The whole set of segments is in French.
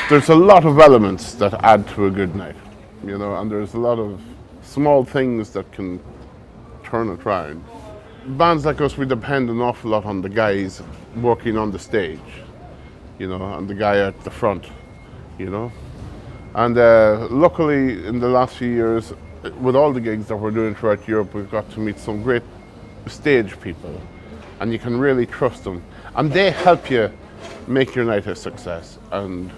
There's a lot of elements that add to a good night, you know, and there's a lot of small things that can turn it around. Bands like us, we depend an awful lot on the guys working on the stage, you know, and the guy at the front, you know. And luckily, in the last few years, with all the gigs that we're doing throughout Europe, we've got to meet some great stage people, and you can really trust them. And they help you make your night a success. And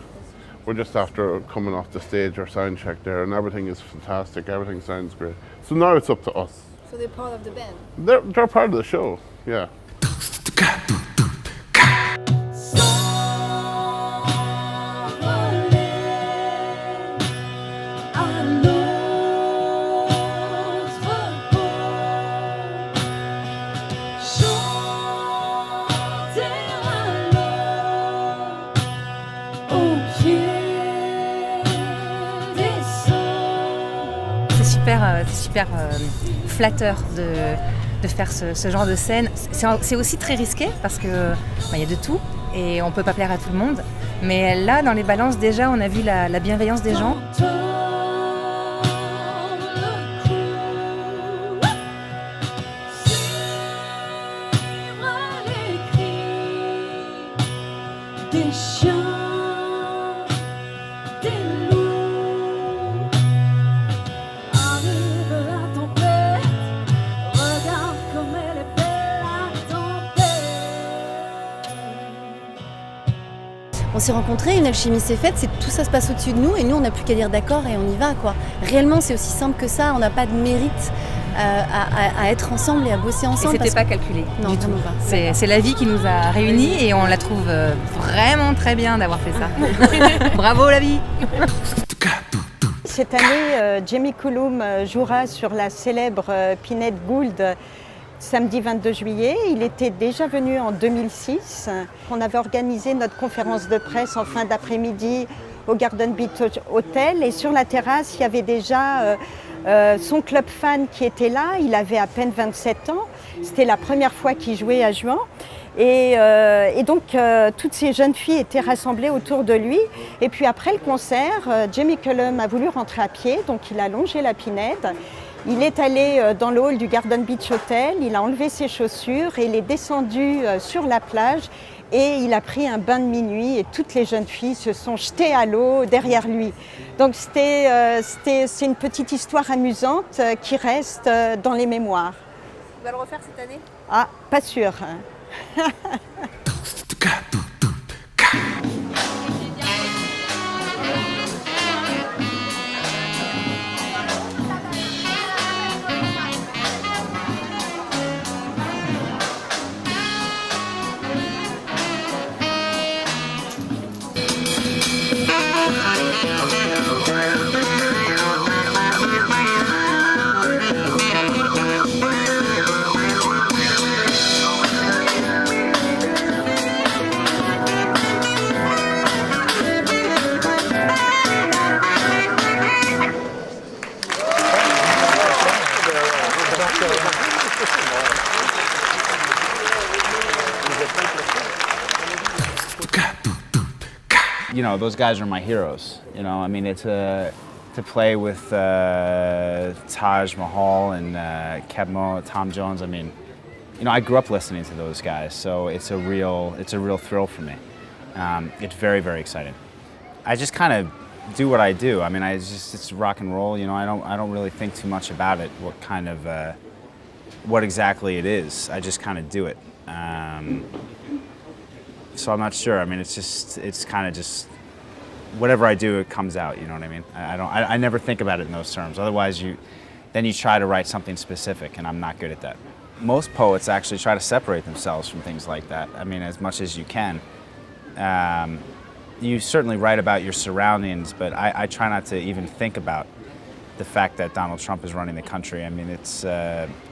we're just after coming off the stage, our sound check there, and everything is fantastic, everything sounds great. So now it's up to us. So they're part of the band? They're part of the show, yeah. C'est super flatteur de faire ce genre de scène. C'est aussi très risqué parce que y a de tout et on peut pas plaire à tout le monde. Mais là, dans les balances, déjà, on a vu la bienveillance des gens. On s'est rencontrés, une alchimie s'est faite, tout ça se passe au-dessus de nous et nous on n'a plus qu'à dire d'accord et on y va quoi. Réellement c'est aussi simple que ça, on n'a pas de mérite à être ensemble et à bosser ensemble. Et c'était pas calculé non, du tout. C'est la vie qui nous a réunis et on la trouve vraiment très bien d'avoir fait ça. Bravo la vie. Cette année, Jamie Cullum jouera sur la célèbre Pinhead Gould samedi 22 juillet. Il était déjà venu en 2006. On avait organisé notre conférence de presse en fin d'après-midi au Garden Beach Hotel et sur la terrasse, il y avait déjà son club fan qui était là. Il avait à peine 27 ans. C'était la première fois qu'il jouait à Juan. Et donc, toutes ces jeunes filles étaient rassemblées autour de lui. Et puis après le concert, Jamie Cullum a voulu rentrer à pied, donc il a longé la Pinhead. Il est allé dans le hall du Garden Beach Hotel, il a enlevé ses chaussures et il est descendu sur la plage et il a pris un bain de minuit et toutes les jeunes filles se sont jetées à l'eau derrière lui. Donc c'est une petite histoire amusante qui reste dans les mémoires. Tu vas le refaire cette année? Ah, pas sûr. You know, those guys are my heroes. You know, I mean, to play with Taj Mahal and Keb Mo, Tom Jones. I mean, you know, I grew up listening to those guys, so it's a real thrill for me. It's very, very exciting. I just kind of do what I do. I mean, it's rock and roll. You know, I don't really think too much about it. What exactly it is. I just kind of do it. So I'm not sure. I mean, it's kind of just whatever I do, it comes out. You know what I mean? I never think about it in those terms. Otherwise, then you try to write something specific, and I'm not good at that. Most poets actually try to separate themselves from things like that. I mean, as much as you can. You certainly write about your surroundings, but I try not to even think about the fact that Donald Trump is running the country. I mean, it's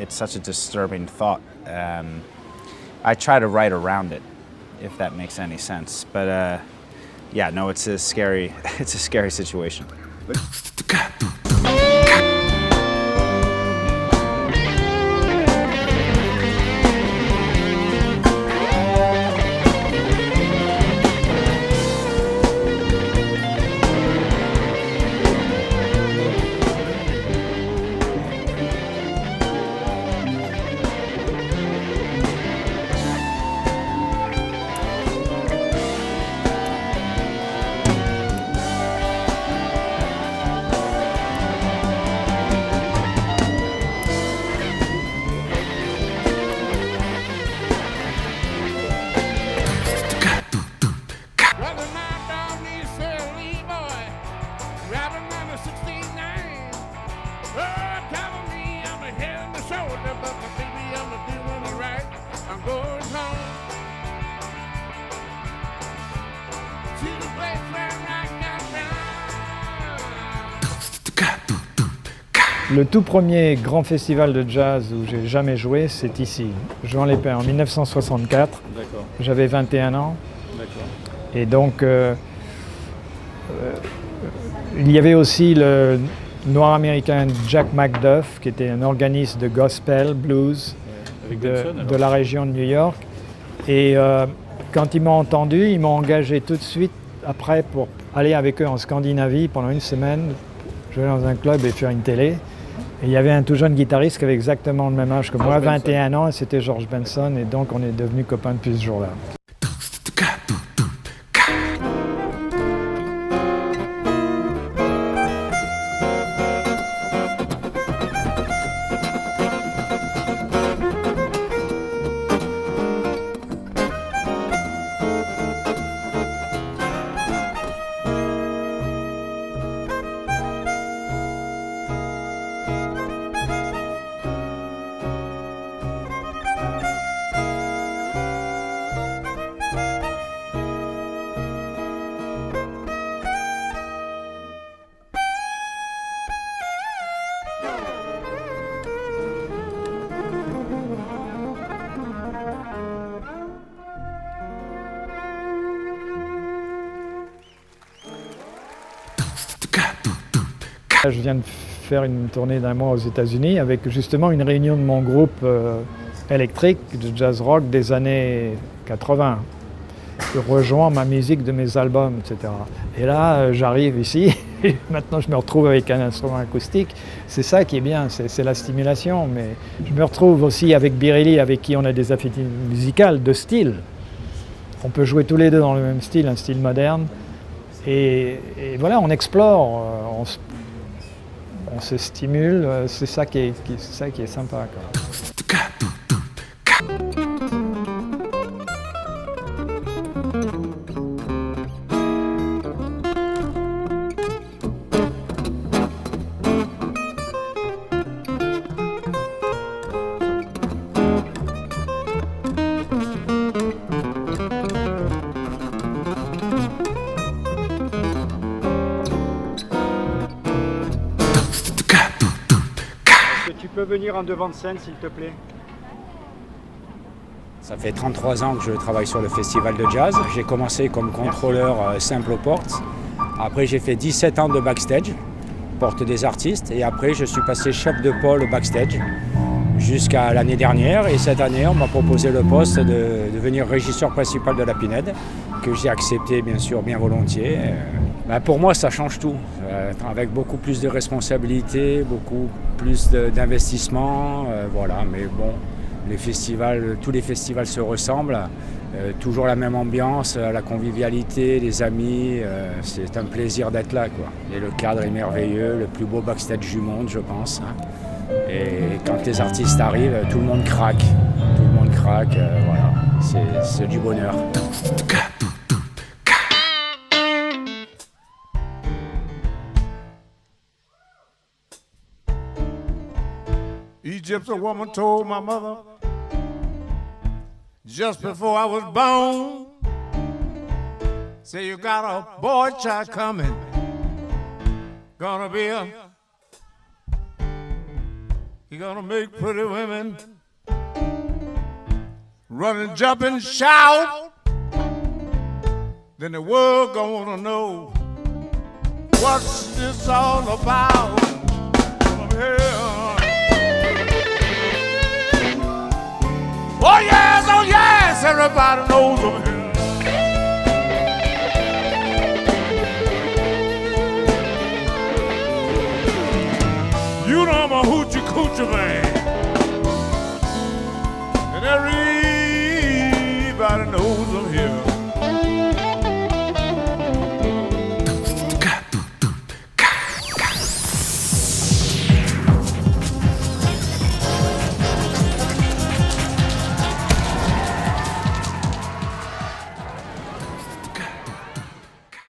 such a disturbing thought. I try to write around it, if that makes any sense. But yeah, no, it's a scary situation. Le tout premier grand festival de jazz où j'ai jamais joué, c'est ici, Juan-les-Pins, en 1964. D'accord. J'avais 21 ans. D'accord. Et donc, il y avait aussi le noir américain Jack McDuff, qui était un organiste de gospel, blues, Avec Benson, de la région de New York. Et quand ils m'ont entendu, ils m'ont engagé tout de suite après pour aller avec eux en Scandinavie pendant une semaine, jouer dans un club et faire une télé. Et il y avait un tout jeune guitariste qui avait exactement le même âge que moi, 21 ans, et c'était George Benson, et donc on est devenus copains depuis ce jour-là. Je viens de faire une tournée d'1 mois aux États-Unis avec justement une réunion de mon groupe électrique de jazz rock des années 80. Je rejoins ma musique de mes albums, etc. Et là, j'arrive ici, et maintenant je me retrouve avec un instrument acoustique. C'est ça qui est bien, c'est la stimulation. Mais je me retrouve aussi avec Birelli, avec qui on a des affinités musicales de style. On peut jouer tous les deux dans le même style, un style moderne. Et voilà, on explore, on se stimule, c'est ça qui est sympa, quoi. Tu peux venir en devant de scène, s'il te plaît. Ça fait 33 ans que je travaille sur le festival de jazz. J'ai commencé comme contrôleur simple aux portes. Après, j'ai fait 17 ans de backstage, porte des artistes. Et après, je suis passé chef de pôle backstage jusqu'à l'année dernière. Et cette année, on m'a proposé le poste de devenir régisseur principal de la Pinède, que j'ai accepté, bien sûr, bien volontiers. Pour moi, ça change tout. Avec beaucoup plus de responsabilités, beaucoup plus d'investissement. Voilà, mais bon, Tous les festivals se ressemblent. Toujours la même ambiance, la convivialité, les amis. C'est un plaisir d'être là, quoi. Et le cadre est merveilleux, le plus beau backstage du monde, je pense. Et quand les artistes arrivent, tout le monde craque. Tout le monde craque, voilà. C'est du bonheur. Egypt's a woman told my mother just before I was born, say you got a boy child coming, he gonna make pretty women run and jump and shout, then the world gonna know what's this all about. Oh yes, everybody knows them here. You know I'm a hoochie coochie man, and everybody knows them here.